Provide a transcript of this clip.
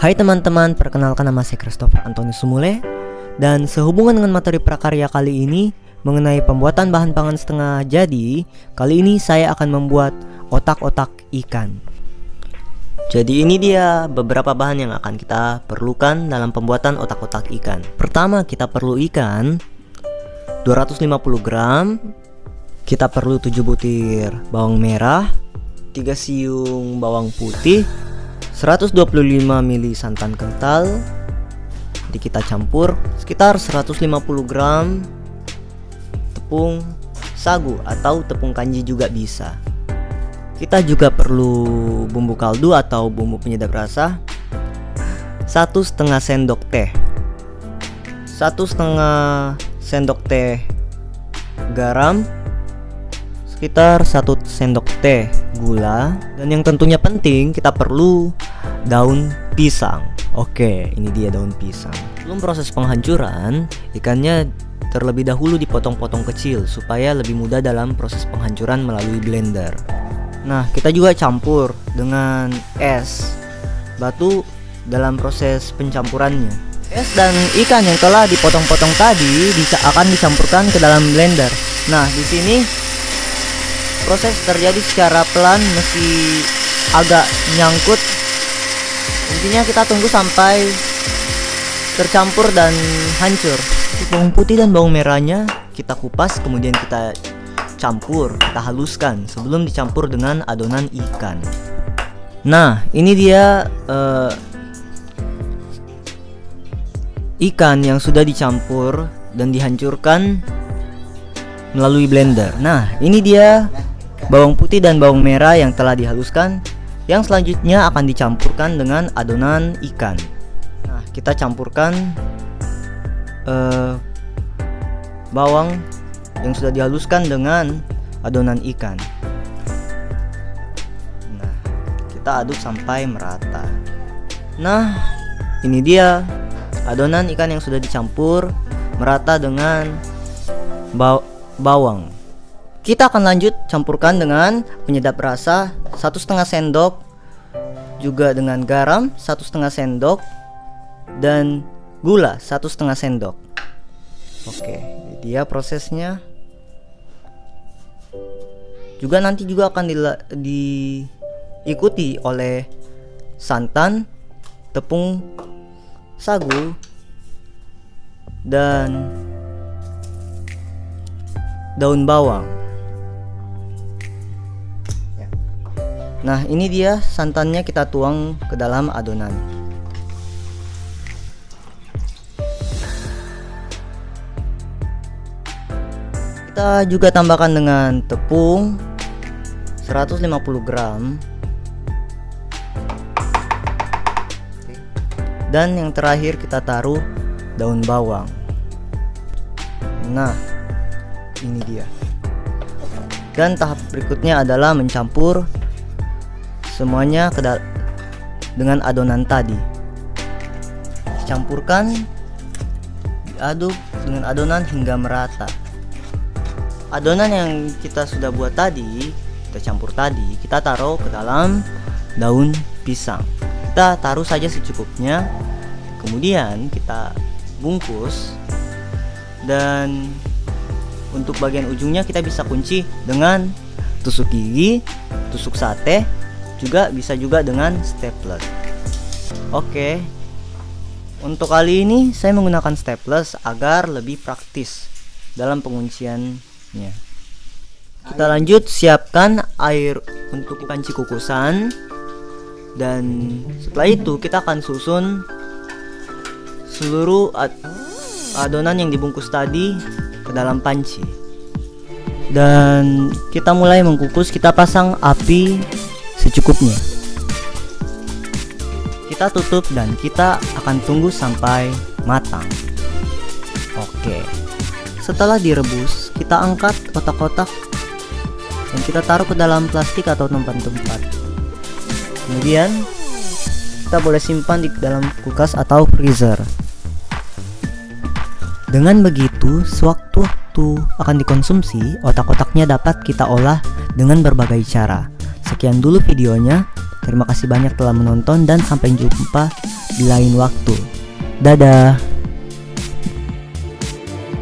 Hai teman-teman, perkenalkan nama saya Christopher Antoni Sumule. Dan sehubungan dengan materi prakarya kali ini mengenai pembuatan bahan pangan setengah jadi, kali ini saya akan membuat otak-otak ikan. Jadi ini dia beberapa bahan yang akan kita perlukan dalam pembuatan otak-otak ikan. Pertama, kita perlu ikan 250 gram. Kita perlu 7 butir bawang merah, 3 siung bawang putih, 125 ml santan kental. Jadi kita campur sekitar 150 gram tepung sagu atau tepung kanji juga bisa. Kita juga perlu bumbu kaldu atau bumbu penyedap rasa 1,5 sendok teh, 1,5 sendok teh garam, sekitar 1 sendok teh gula, dan yang tentunya penting kita perlu daun pisang. Oke, ini dia daun pisang. Sebelum proses penghancuran, ikannya terlebih dahulu dipotong-potong kecil supaya lebih mudah dalam proses penghancuran melalui blender. Nah, kita juga campur dengan es batu dalam proses pencampurannya. Es dan ikan yang telah dipotong-potong tadi akan dicampurkan ke dalam blender. Nah, di sini proses terjadi secara pelan meski agak nyangkut. Intinya kita tunggu sampai tercampur dan hancur. Bawang putih dan bawang merahnya kita kupas, kemudian kita campur, kita haluskan sebelum dicampur dengan adonan ikan. Nah, ini dia ikan yang sudah dicampur dan dihancurkan melalui blender. Nah, ini dia bawang putih dan bawang merah yang telah dihaluskan, yang selanjutnya akan dicampurkan dengan adonan ikan. Nah, kita campurkan bawang yang sudah dihaluskan dengan adonan ikan. Nah, kita aduk sampai merata. Nah, ini dia adonan ikan yang sudah dicampur merata dengan bawang. Kita akan lanjut campurkan dengan penyedap rasa 1,5 sendok, juga dengan garam 1,5 sendok, dan gula 1,5 sendok. Oke, ini dia prosesnya. Juga nanti juga akan diikuti oleh santan, tepung sagu, dan daun bawang. Nah, ini dia santannya, kita tuang ke dalam adonan. Kita juga tambahkan dengan tepung 150 gram. Dan yang terakhir kita taruh daun bawang. Nah, ini dia. Dan tahap berikutnya adalah mencampur semuanya dengan adonan tadi. Dicampurkan, diaduk dengan adonan hingga merata. Adonan yang kita sudah buat tadi, kita campur tadi, kita taruh ke dalam daun pisang. Kita taruh saja secukupnya, kemudian kita bungkus, dan untuk bagian ujungnya kita bisa kunci dengan tusuk gigi, tusuk sate, juga bisa juga dengan stapler. Oke, untuk kali ini saya menggunakan staples agar lebih praktis dalam pengunciannya. Kita lanjut siapkan air untuk panci kukusan, dan setelah itu kita akan susun seluruh adonan yang dibungkus tadi ke dalam panci. Dan kita mulai mengkukus, kita pasang api secukupnya. Kita tutup dan kita akan tunggu sampai matang. Oke. Setelah direbus, kita angkat otak-otak dan kita taruh ke dalam plastik atau tempat-tempat. Kemudian kita boleh simpan di dalam kulkas atau freezer. Dengan begitu, sewaktu-waktu akan dikonsumsi, otak-otaknya dapat kita olah dengan berbagai cara. Sekian dulu videonya. Terima kasih banyak telah menonton dan sampai jumpa di lain waktu. Dadah.